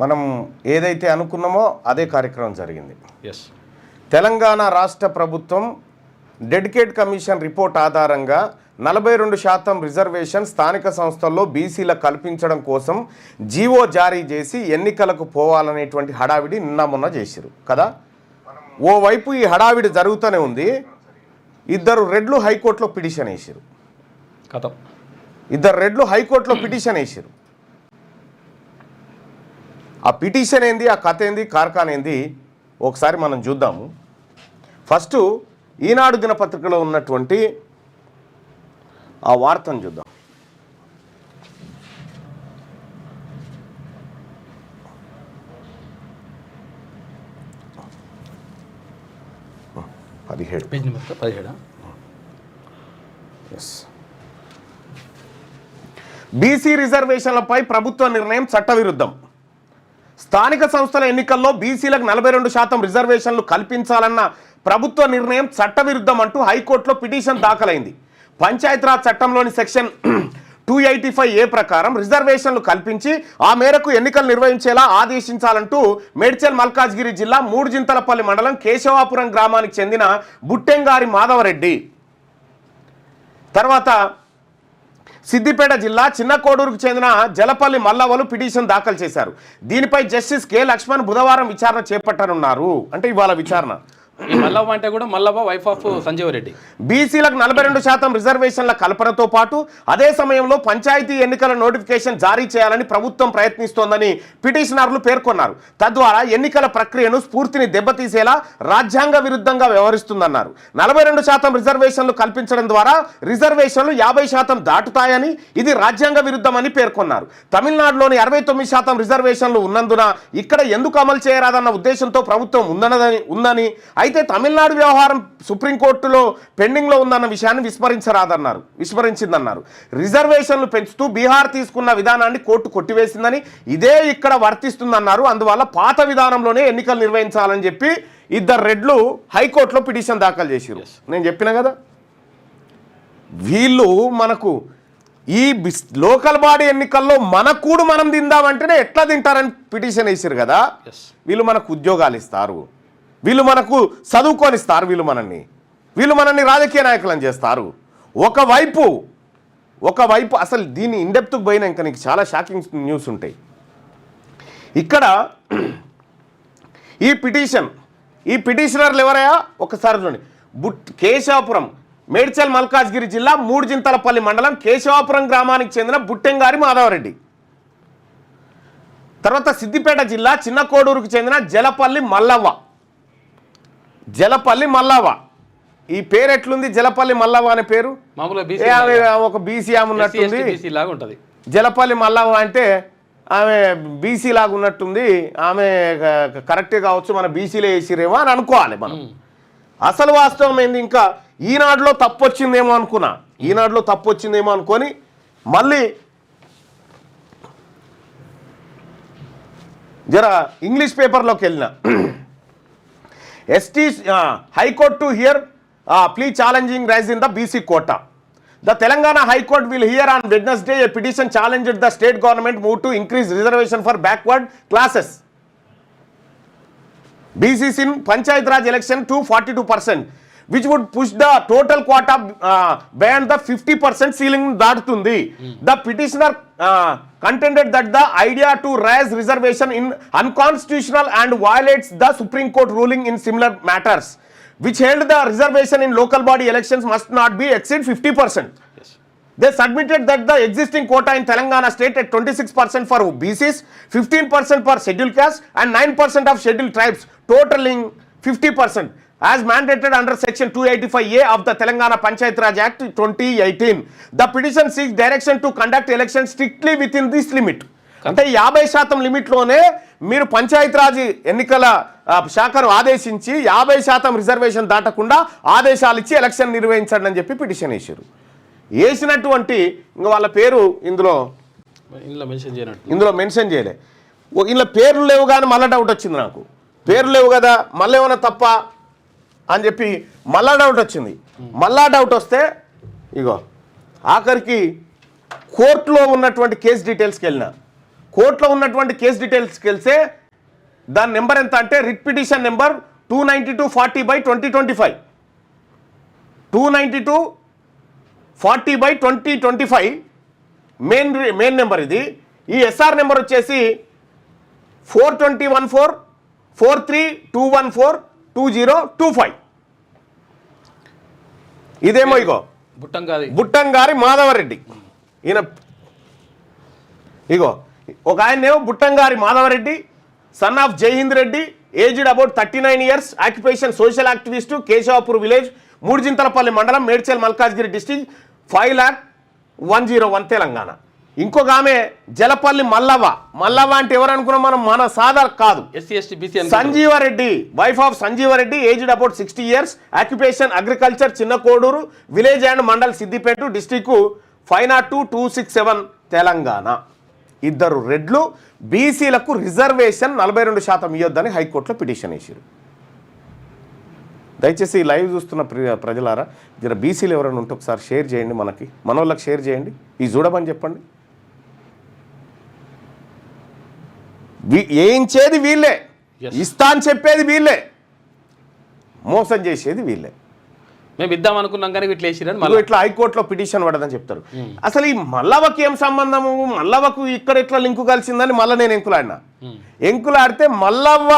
మనం ఏదైతే అనుకున్నామో అదే కార్యక్రమం జరిగింది. ఎస్, తెలంగాణ రాష్ట్ర ప్రభుత్వం డెడికేట్ కమిషన్ రిపోర్ట్ ఆధారంగా 42% రిజర్వేషన్ స్థానిక సంస్థల్లో బీసీలకు కల్పించడం కోసం జీవో జారీ చేసి ఎన్నికలకు పోవాలనేటువంటి హడావిడి నిన్న మొన్న చేసిరు కదా. ఓవైపు ఈ హడావిడి జరుగుతూనే ఉంది. ఇద్దరు రెడ్లు హైకోర్టులో పిటిషన్ వేసారు. ఇద్దరు రెడ్లు హైకోర్టులో పిటిషన్ వేసారు. ఆ పిటిషన్ ఏంది, ఆ కథ ఏంది, కార్ఖాన్ ఏంది ఒకసారి మనం చూద్దాము. ఫస్ట్ ఈనాడు దినపత్రికలో ఉన్నటువంటి ఆ వార్తను చూద్దాం. Page number 17. బీసీ రిజర్వేషన్లపై ప్రభుత్వ నిర్ణయం చట్టవిరుద్ధం. స్థానిక సంస్థల ఎన్నికల్లో బీసీలకు 42% రిజర్వేషన్లు కల్పించాలన్న ప్రభుత్వ నిర్ణయం చట్టవిరుద్ధం అంటూ హైకోర్టులో పిటిషన్ దాఖలైంది. పంచాయతీరాజ్ చట్టంలోని సెక్షన్ 285A ప్రకారం రిజర్వేషన్లు కల్పించి ఆ మేరకు ఎన్నికలు నిర్వహించేలా ఆదేశించాలంటూ మేడ్చల్ మల్కాజ్గిరి జిల్లా మూడుజింతలపల్లి మండలం కేశవాపురం గ్రామానికి చెందిన బుట్టెంగారి మాధవరెడ్డి, తర్వాత సిద్దిపేట జిల్లా చిన్న కోడూరుకు చెందిన జలపల్లి మల్లవలు పిటిషన్ దాఖలు చేశారు. దీనిపై జస్టిస్ కె లక్ష్మణ్ బుధవారం విచారణ చేపట్టనున్నారు. అంటే ఇవాళ విచారణ. మల్లవ్వ అంటే కూడా మల్లవ్వ వైఫ్ ఆఫ్ సంజీవ్ రెడ్డి. బీసీలకు 42% రిజర్వేషన్ల కల్పనతో పాటు అదే సమయంలో పంచాయతీ ఎన్నికల నోటిఫికేషన్ జారీ చేయాలని ప్రభుత్వం ప్రయత్నిస్తోందని పిటిషనర్లు పేర్కొన్నారు. తద్వారా ఎన్నికల ప్రక్రియను స్ఫూర్తిని దెబ్బతీసేలా రాజ్యాంగ విరుద్ధంగా వ్యవహరిస్తుందన్నారు. 42% రిజర్వేషన్లు కల్పించడం ద్వారా రిజర్వేషన్లు 50% దాటుతాయని, ఇది రాజ్యాంగ విరుద్ధమని పేర్కొన్నారు. తమిళనాడులోని 69% రిజర్వేషన్లు ఉన్నందున ఇక్కడ ఎందుకు అమలు చేయరాదన్న ఉద్దేశంతో ప్రభుత్వం ఉందని, అయితే తమిళనాడు వ్యవహారం సుప్రీంకోర్టులో పెండింగ్లో ఉందన్న విషయాన్ని విస్మరించిందన్నారు. రిజర్వేషన్లు పెంచుతూ బీహార్ తీసుకున్న విధానాన్ని కోర్టు కొట్టివేసిందని, ఇదే ఇక్కడ వర్తిస్తుందన్నారు. అందువల్ల పాత విధానంలోనే ఎన్నికలు నిర్వహించాలని చెప్పి ఇద్దరు రెడ్లు హైకోర్టులో పిటిషన్ దాఖలు చేశారు. నేను చెప్పిన కదా, వీళ్ళు మనకు ఈ లోకల్ బాడీ ఎన్నికల్లో మన కూడు మనం తిందామంటేనే ఎట్లా తింటారని పిటిషన్ వేసారు కదా. వీళ్ళు మనకు ఉద్యోగాలు ఇస్తారు, వీళ్ళు మనకు చదువుకొనిస్తారు, వీళ్ళు మనల్ని రాజకీయ నాయకులను చేస్తారు. ఒకవైపు అసలు దీన్ని ఇన్డెప్త్కి పోయినా ఇంకా నీకు చాలా షాకింగ్ న్యూస్ ఉంటాయి. ఇక్కడ ఈ పిటిషనర్లు ఎవరయ్యా ఒకసారి చూడండి. కేశవాపురం, మేడ్చల్ మల్కాజ్గిరి జిల్లా మూడుజింతలపల్లి మండలం కేశవాపురం గ్రామానికి చెందిన బుట్టెంగారి మాధవరెడ్డి, తర్వాత సిద్దిపేట జిల్లా చిన్న కోడూరుకు చెందిన జలపల్లి మల్లవ్వ. ఈ పేరు ఎట్లుంది, జలపల్లి మల్లవ్వ అనే పేరు? ఒక బీసీ ఆమె ఉన్నట్టుంది. జలపల్లి మల్లవ్వ అంటే ఆమె బీసీ లాగా ఉన్నట్టుంది. ఆమె కరెక్టే కావచ్చు, మన బీసీలో వేసిరేమో అని అనుకోవాలి మనం. అసలు వాస్తవం ఏంది, ఇంకా ఈనాడులో తప్పు వచ్చిందేమో అనుకొని మళ్ళీ జర ఇంగ్లీష్ పేపర్లోకి వెళ్ళిన. High Court to hear plea challenging rise in the BC quota. The Telangana High Court will hear on Wednesday a petition challenged the state government move to increase reservation for backward classes. BCs in Panchayat Raj election to 42%, which would push the total quota beyond the 50% ceiling దాటుతుంది. The petitioner contended that the idea to raise reservation in unconstitutional and violates the Supreme Court ruling in similar matters, which held the reservation in local body elections must not be exceed 50%. They submitted that the existing quota in Telangana state at 26% for BCs, 15% for scheduled castes and 9% of scheduled tribes, totaling 50%. as mandated under section 285A of the Telangana Panchayat Raj Act 2018. The petition seeks direction to conduct elections strictly within this limit. అంటే 50% లిమిట్లోనే మీరు పంచాయతీరాజ్ ఎన్నికల శాఖను ఆదేశించి 50% reservation దాటకుండా ఆదేశాలు ఇచ్చి election నిర్వహించండి అని చెప్పి పిటిషన్ వేశారు. వేసినటువంటి ఇంకా వాళ్ళ పేరు ఇందులో మెన్షన్ చేయలే. ఇందులో పేర్లు లేవు కానీ మళ్ళీ డౌట్ వచ్చింది నాకు. పేర్లు లేవు కదా, మళ్ళీ ఏమైనా తప్ప అని చెప్పి మళ్ళా డౌట్ వచ్చింది. మళ్ళా డౌట్ వస్తే ఇగో ఆఖరికి కోర్టులో ఉన్నటువంటి కేసు డీటెయిల్స్కి వెళ్ళిన. కోర్టులో ఉన్నటువంటి కేసు డీటెయిల్స్కి వెళ్తే దాని నెంబర్ ఎంత అంటే writ petition number 292/40/2025 292/40/2025 main number ఇది. ఈ ఎస్ఆర్ నెంబర్ వచ్చేసి 42144321420225. ఇదేమో ఇగో బుట్టంగారి మాధవరెడ్డి. ఈయన ఇగో ఒక ఆయనేమో Buttangari Madhavareddy, son of Jaihind Reddy, aged about 39 years, occupation social activist, Keshavapur village, Mudujinthalapalli మండలం, మేడ్చల్ మల్కాజ్గిరి డిస్టిక్, 5,01,01 తెలంగాణ. ఇంకొక ఆమె జలపల్లి మల్లవ్వ అంటే ఎవరు అనుకున్నాం మనం, మన సాదర్ కాదు, Sanjeevareddy, wife of Sanjeevareddy, aged about 60 years, occupation agriculture, Chinna Koduru village and mandal, Siddipet district, 502,267 Telangana. ఇద్దరు రెడ్లు బీసీలకు రిజర్వేషన్ 42% ఇవ్వద్దని హైకోర్టులో పిటిషన్ వేసారు. దయచేసి ఈ లైవ్ చూస్తున్న ప్రజలారా జర బీసీలు ఎవరైనా ఉంటే ఒకసారి షేర్ చేయండి, మన వాళ్ళకి షేర్ చేయండి, ఈ చూడమని చెప్పండి. వేయించేది వీళ్ళే, ఇస్తా అని చెప్పేది వీళ్ళే, మోసం చేసేది వీళ్ళే. మేము ఇద్దాం అనుకున్నాం కానీ ఇట్లా వేసిరని ఇట్లా హైకోర్టులో పిటిషన్ పడదని చెప్తారు. అసలు ఈ మల్లవకి ఏం సంబంధము, మల్లవకు ఇక్కడ ఇట్లా లింకు కలిసిందని మళ్ళీ నేను ఎంకులాడితే మల్లవ్వ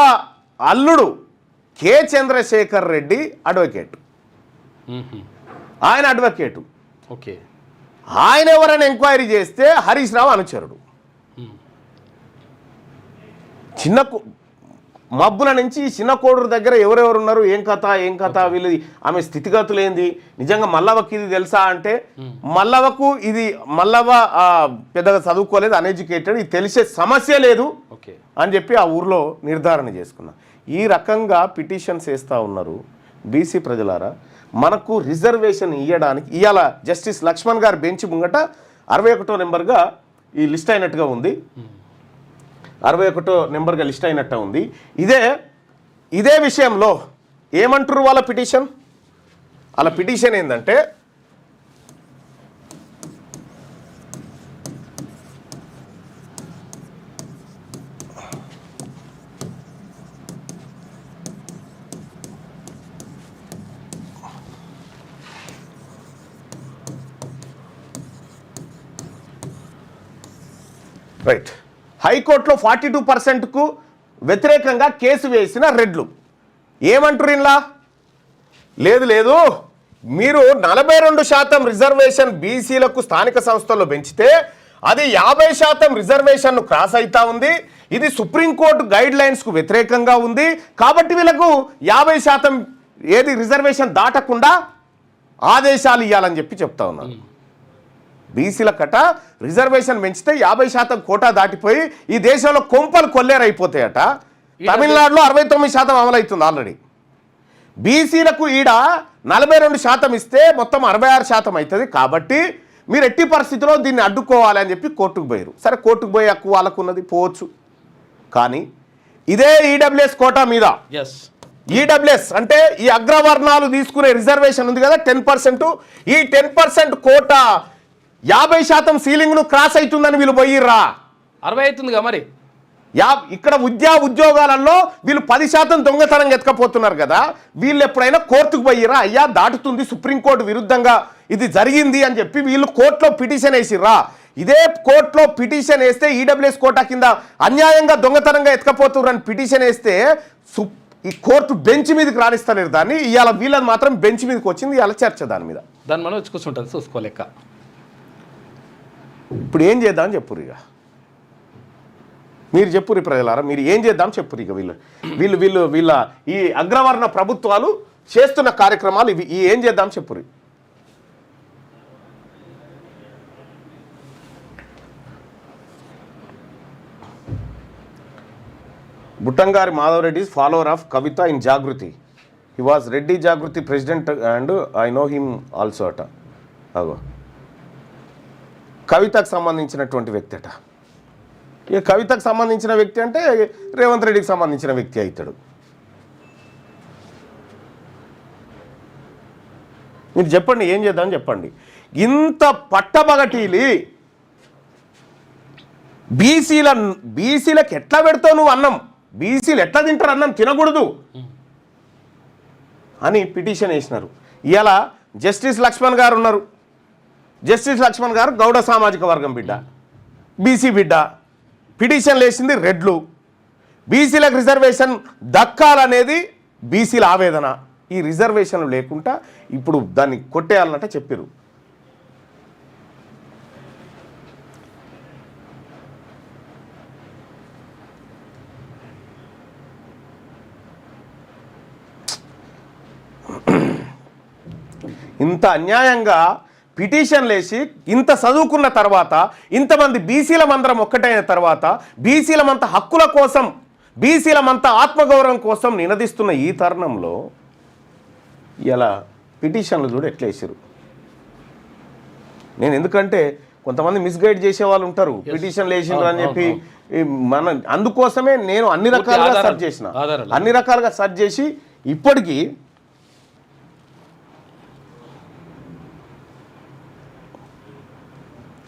అల్లుడు కె చంద్రశేఖర్ రెడ్డి అడ్వకేట్, ఆయన అడ్వకేటు. ఓకే, ఆయన ఎవరైనా ఎంక్వైరీ చేస్తే హరీష్ రావు అనుచరుడు. చిన్న మబ్బుల నుంచి చిన్న కోడూరు దగ్గర ఎవరెవరు ఉన్నారు, ఏం కథ వీళ్ళు, ఆమె స్థితిగతులు ఏంది, నిజంగా మల్లవ్వకి ఇది తెలుసా అంటే మల్లవ్వకు ఇది మల్లవ్వ పెద్దగా చదువుకోలేదు, అన్ఎడ్యుకేటెడ్, ఇది తెలిసే సమస్య లేదు అని చెప్పి ఆ ఊర్లో నిర్ధారణ చేసుకున్నా. ఈ రకంగా పిటిషన్స్ వేస్తూ ఉన్నారు. బీసీ ప్రజలారా, మనకు రిజర్వేషన్ ఇవ్వడానికి ఇవాళ జస్టిస్ లక్ష్మణ్ గారు బెంచ్ ముంగట 61వ నెంబర్గా ఈ లిస్ట్ అయినట్టుగా ఉంది, 61వ నెంబర్గా లిస్ట్ అయినట్టు ఉంది. ఇదే విషయంలో ఏమంటారు వాళ్ళ పిటిషన్ ఏంటంటే రైట్, హైకోర్టులో 42%కు వ్యతిరేకంగా కేసు వేసిన రెడ్లు ఏమంటారు ఇలా, లేదు మీరు 42% రిజర్వేషన్ బీసీలకు స్థానిక సంస్థల్లో పెంచితే అది 50% రిజర్వేషన్ను క్రాస్ అవుతా ఉంది, ఇది సుప్రీంకోర్టు గైడ్ లైన్స్కు వ్యతిరేకంగా ఉంది, కాబట్టి వీళ్ళకు 50% ఏది రిజర్వేషన్ దాటకుండా ఆదేశాలు ఇవ్వాలని చెప్పి చెప్తా ఉన్నారు. బీసీల కట రిజర్వేషన్ పెంచితే 50% కోటా దాటిపోయి ఈ దేశంలో కొంపలు కొల్లేరైపోతాయట. తమిళనాడులో 69% అమలవుతుంది ఆల్రెడీ. బీసీలకు ఈడ 42% ఇస్తే మొత్తం 66% అవుతుంది. కాబట్టి మీరు ఎట్టి పరిస్థితిలో దీన్ని అడ్డుకోవాలి అని చెప్పి కోర్టుకు పోయారు. సరే, కోర్టుకు పోయే హక్కు వాళ్ళకు ఉన్నది, పోవచ్చు. కానీ ఇదే ఈడబ్ల్యూఎస్ కోటా మీద, ఈడబ్ల్యూఎస్ అంటే ఈ అగ్రవర్ణాలు తీసుకునే రిజర్వేషన్ ఉంది కదా 10%, ఈ 10% కోటా 50% సీలింగ్ను క్రాస్ అవుతుందని వీళ్ళు పోయిర్రా. 60 అవుతుందిగా మరి. ఇక్కడ ఉద్యోగాలలో వీళ్ళు 10% దొంగతనంగా ఎత్తుకపోతున్నారు కదా, వీళ్ళు ఎప్పుడైనా కోర్టుకు పోయిర్రా, అయ్యా దాటుతుంది, సుప్రీంకోర్టు విరుద్ధంగా ఇది జరిగింది అని చెప్పి వీళ్ళు కోర్టులో పిటిషన్ వేసిర్రా. ఇదే కోర్టులో పిటిషన్ వేస్తే ఈడబ్ల్యూఎస్ కోటా కింద అన్యాయంగా దొంగతనంగా ఎత్తుకపోతున్నారు పిటిషన్ వేస్తే ఈ కోర్టు బెంచ్ మీదకి రాణిస్తలేరు దాన్ని. ఇవాళ వీళ్ళని మాత్రం బెంచ్ మీదకి వచ్చింది, ఇవాళ చర్చ దాని మీద. దాని మనం వచ్చి కూర్చుంటుంది, చూసుకోలేక. ఇప్పుడు ఏం చేద్దాం చెప్పురు, ఇక మీరు చెప్పురు ప్రజలారా, మీరు ఏం చేద్దాం చెప్పురు. ఇక వీళ్ళ ఈ అగ్రవర్ణ ప్రభుత్వాలు చేస్తున్న కార్యక్రమాలు ఇవి, ఏం చేద్దాం చెప్పురు. Buttangari Madhava Reddy is follower of Kavita in Jagruti. He was Reddy Jagruti president and I know him also అట. అగో కవితకు సంబంధించినటువంటి వ్యక్తి అట. ఇక కవితకు సంబంధించిన వ్యక్తి అంటే రేవంత్ రెడ్డికి సంబంధించిన వ్యక్తి అవుతాడు. మీరు చెప్పండి, ఏం చేద్దాం చెప్పండి. ఇంత పట్టబగటీలి బీసీలకు ఎట్లా పెడతావు నువ్వు అన్నం, బీసీలు ఎట్లా తింటారు అన్నం, తినకూడదు అని పిటిషన్ వేసినారు. ఇలా జస్టిస్ లక్ష్మణ్ గారు ఉన్నారు. జస్టిస్ లక్ష్మణ్ గారు గౌడ సామాజిక వర్గం బిడ్డ, బీసీ బిడ్డ. పిటిషన్లు వేసింది రెడ్లు. బీసీలకు రిజర్వేషన్ దక్కాలనేది బీసీల ఆవేదన. ఈ రిజర్వేషన్లు లేకుండా ఇప్పుడు దాన్ని కొట్టేయాలన్నట్టు చెప్పారు. ఇంత అన్యాయంగా పిటిషన్లు వేసి ఇంత చదువుకున్న తర్వాత, ఇంతమంది బీసీలమందరం ఒక్కటైన తర్వాత, బీసీలమంత హక్కుల కోసం, బీసీలమంత ఆత్మగౌరవం కోసం నినదిస్తున్న ఈ తరుణంలో ఇలా పిటిషన్లు చూడు ఎట్లా వేసారు. నేను ఎందుకంటే కొంతమంది మిస్గైడ్ చేసే వాళ్ళు ఉంటారు, పిటిషన్లు వేసిండ్రు అని చెప్పి. మన అందుకోసమే నేను అన్ని రకాలుగా సెర్చ్ చేసిన, అన్ని రకాలుగా సెర్చ్ చేసి ఇప్పటికీ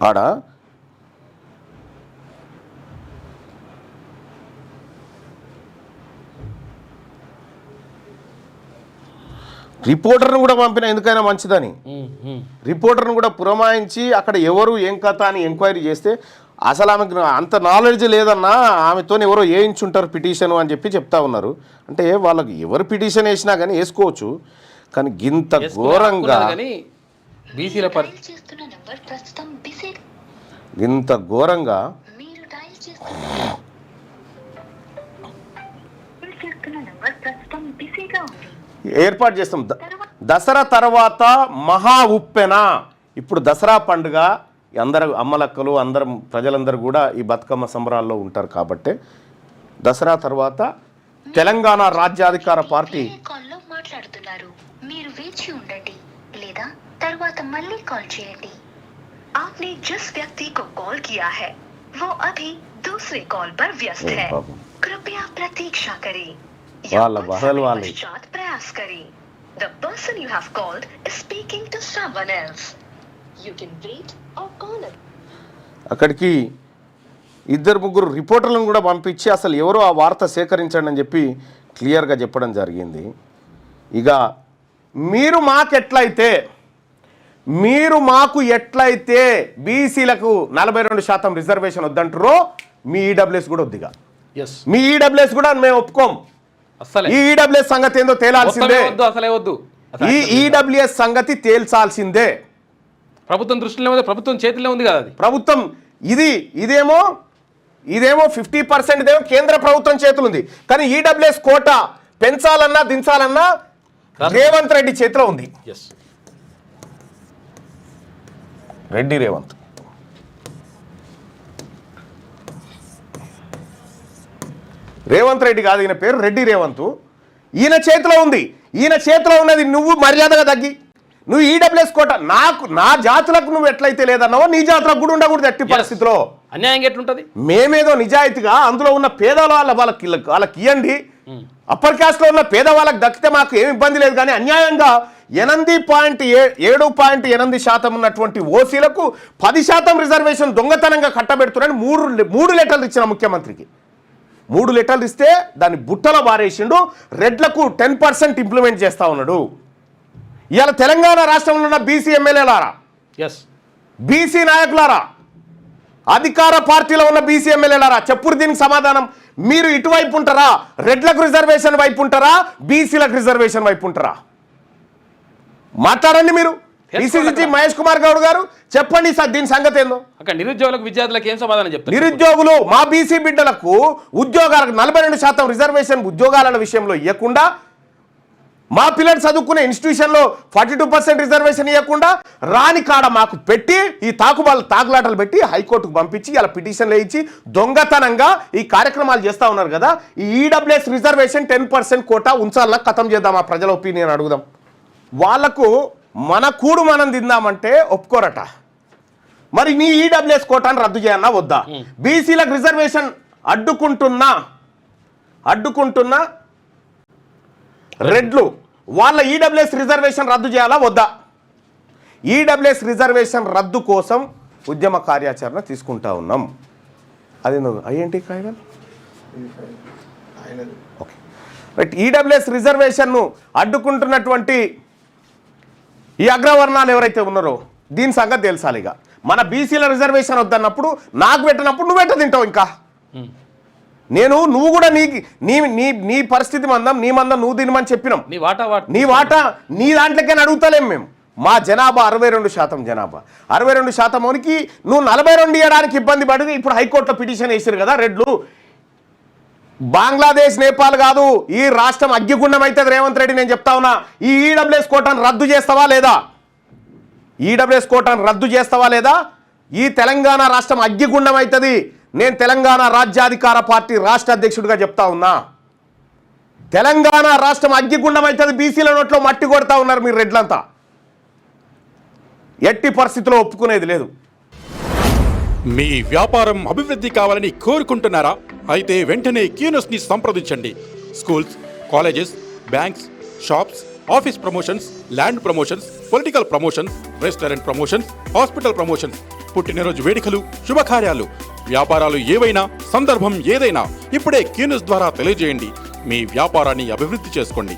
ఆడ రిపోర్టర్ను కూడా పంపిన, ఎందుకైనా మంచిదని. రిపోర్టర్ను కూడా పురమాయించి అక్కడ ఎవరు ఏం కథ అని ఎంక్వైరీ చేస్తే అసలు ఆమెకు అంత నాలెడ్జ్ లేదన్నా, ఆమెతో ఎవరో వేయించుంటారు పిటిషన్ అని చెప్పి చెప్తా ఉన్నారు. అంటే వాళ్ళకి ఎవరు పిటిషన్ వేసినా కానీ వేసుకోవచ్చు, కానీ గింత ఘోరంగా ఇంత ఘోరంగా ఏర్పాటు చేస్తాం. దసరా తర్వాత మహా ఉప్పెన. ఇప్పుడు దసరా పండుగ అందరు అమ్మలక్కలు అందరం ప్రజలందరూ కూడా ఈ బతుకమ్మ సంబరాల్లో ఉంటారు కాబట్టి దసరా తర్వాత తెలంగాణ రాజ్యాధికార పార్టీ మాట్లాడుతున్నారు, మీరు వేచి ఉండండి లేదా తర్వాత మళ్ళీ కాల్ చేయండి. आपने जिस व्यक्ति को कॉल किया है वो अभी दूसरे कॉल पर व्यस्त है, कृपया प्रतीक्षा करें या पश्चात प्रयास करें. The person you have called is speaking to someone else. You can wait or call it. అక్కడికి ఇద్దరు ముగ్గురు రిపోర్టర్లను కూడా పంపించి అసలు ఎవరో ఆ వార్త సేకరించండి అని చెప్పి క్లియర్గా చెప్పడం జరిగింది. ఇక మీరు మాకు ఎట్లయితే బీసీలకు 42% రిజర్వేషన్ వద్దంటారో మీ ఈడబ్ల్యూఎస్ కూడా వద్దిగా. మీ ఈడబ్ల్యూఎస్ కూడా మేము ఒప్పుకోం. ఈ ఈడబ్ల్యూఎస్ సంగతి ఏందో తేలాల్సిందే. ఈ ఈడబ్ల్యూఎస్ సంగతి తేల్చాల్సిందే. ప్రభుత్వం దృష్టిలో ఉంది, ప్రభుత్వం చేతిలో ఉంది కదా. ప్రభుత్వం ఇదేమో 50% కేంద్ర ప్రభుత్వం చేతులు ఉంది, కానీ ఈడబ్ల్యూఎస్ కోటా పెంచాలన్నా దించాలన్నా రేవంత్ రెడ్డి చేతిలో ఉంది. రేవంత్ రెడ్డి కాదు, ఈయన పేరు రెడ్డి రేవంత్. ఈయన చేతిలో ఉంది. ఈయన చేతిలో ఉన్నది నువ్వు మర్యాదగా తగ్గి, నువ్వు ఈడబ్ల్యూఎస్ కోట నా జాతులకు నువ్వు ఎట్లయితే లేదన్నావో నీ జాతులకు కూడా ఉండకూడదు ఎట్టి పరిస్థితిలో. అన్యాయం ఎట్లుంటది? మేమేదో నిజాయితీగా అందులో ఉన్న పేదవాళ్ళ వాళ్ళకి ఇవ్వండి, అప్పర్ క్యాస్ట్ లో ఉన్న పేదవాళ్ళకి దక్కితే మాకు ఏమి ఇబ్బంది లేదు. కానీ అన్యాయంగా 8.7% ఉన్నటువంటి ఓసీలకు 10% రిజర్వేషన్ దొంగతనంగా కట్టబెడుతున్నారని 3 లెటర్లు ఇచ్చిన ముఖ్యమంత్రికి. 3 లెటర్లు ఇస్తే దాన్ని బుట్టలో బారేసిండు. రెడ్లకు 10% ఇంప్లిమెంట్ చేస్తా ఉన్నాడు. ఇవాళ తెలంగాణ రాష్ట్రంలో ఉన్న బీసీ ఎమ్మెల్యేలారా, బీసీ నాయకులారా, అధికార పార్టీలో ఉన్న బీసీ ఎమ్మెల్యేలారా, చెప్పురు దీనికి సమాధానం. మీరు ఇటువైపు ఉంటారా? రెడ్లకు రిజర్వేషన్ వైపు ఉంటారా? బీసీలకు రిజర్వేషన్ వైపు ఉంటారా? మాట్లాడండి మీరు. ఈసీసీ మహేష్ కుమార్ గౌడ్ గారు చెప్పండి సార్ దీని సంగతి ఏందో. అక్కడ నిరుద్యోగులకు విద్యార్థులకు ఏం సమాధానం చెప్తారు? నిరుద్యోగులు మా బీసీ బిడ్డలకు ఉద్యోగాలకు 42% రిజర్వేషన్ ఉద్యోగాల విషయంలో ఇవ్వకుండా, మా పిల్లలు చదువుకునే ఇన్స్టిట్యూషన్లో 42% రిజర్వేషన్ ఇవ్వకుండా రాని కాడ మాకు పెట్టి ఈ తాకులాటలు పెట్టి హైకోర్టుకు పంపించి ఇలా పిటిషన్లు వేయించి దొంగతనంగా ఈ కార్యక్రమాలు చేస్తూ ఉన్నారు కదా. ఈ ఈడబ్ల్యూఎస్ రిజర్వేషన్ 10% కోటా ఉంచాలన్నా ఖతం చేద్దాం, ఆ ప్రజల ఒపీనియన్ అడుగుదాం. వాళ్లకు మన కూడు మనం తిందామంటే ఒప్పుకోరట. మరి నీ ఈడబ్ల్యూఎస్ కోటాను రద్దు చేయన్నా వద్దా? బీసీలకు రిజర్వేషన్ అడ్డుకుంటున్నా రెడ్లు వాళ్ళ ఈడబ్ల్యూఎస్ రిజర్వేషన్ రద్దు చేయాలా వద్దా? ఈడబ్ల్యూఎస్ రిజర్వేషన్ రద్దు కోసం ఉద్యమ కార్యాచరణ తీసుకుంటా ఉన్నాం. అది అయ్యేంటి కాయగాలు ఓకే రైట్. ఈడబ్ల్యూఎస్ రిజర్వేషన్ను అడ్డుకుంటున్నటువంటి ఈ అగ్రవర్ణాలు ఎవరైతే ఉన్నారో దీని సంగతి తెలుసాలి. ఇక మన బీసీల రిజర్వేషన్ వద్దన్నప్పుడు నాకు పెట్టినప్పుడు నువ్వు ఎట్ట తింటావు? ఇంకా నువ్వు కూడా నీ పరిస్థితి మందం నువ్వు తినమని చెప్పినాం. నీ వాటా నీ దాంట్లోకే అడుగుతలేం మేము. మా జనాభా 62% జనాభా 62%కి నువ్వు 42 ఇవ్వడానికి ఇబ్బంది పడి ఇప్పుడు హైకోర్టులో పిటిషన్ వేసారు కదా రెడ్లు. బంగ్లాదేశ్ నేపాల్ కాదు, ఈ రాష్ట్రం అగ్గిగుండం అవుతుంది రేవంత్ రెడ్డి. నేను చెప్తా ఉన్నా, ఈ ఈడబ్ల్యూఎస్ కోటాను రద్దు చేస్తావా లేదా? ఈడబ్ల్యూఎస్ కోటాను రద్దు చేస్తావా లేదా? ఈ తెలంగాణ రాష్ట్రం అగ్గిగుండం అవుతుంది. నేను తెలంగాణ రాజ్యాధికార పార్టీ రాష్ట్ర అధ్యక్షుడిగా చెప్తా ఉన్నా, తెలంగాణ రాష్ట్రం అగ్గిగుండం అవుతుంది. బీసీల నోట్లో మట్టి కొడతా ఉన్నారు మీరు రెడ్లంతా. ఎట్టి పరిస్థితుల్లో ఒప్పుకునేది లేదు. మీ వ్యాపారం అభివృద్ధి కావాలని కోరుకుంటున్నారా? అయితే వెంటనే క్యూనస్ని సంప్రదించండి. Schools, colleges, banks, shops, office promotions, land promotions, political promotions, restaurant promotions, hospital promotions, పుట్టినరోజు వేడుకలు, శుభకార్యాలు, వ్యాపారాలు ఏవైనా, సందర్భం ఏదైనా ఇప్పుడే క్యూనస్ ద్వారా తెలియజేయండి. మీ వ్యాపారాన్ని అభివృద్ధి చేసుకోండి.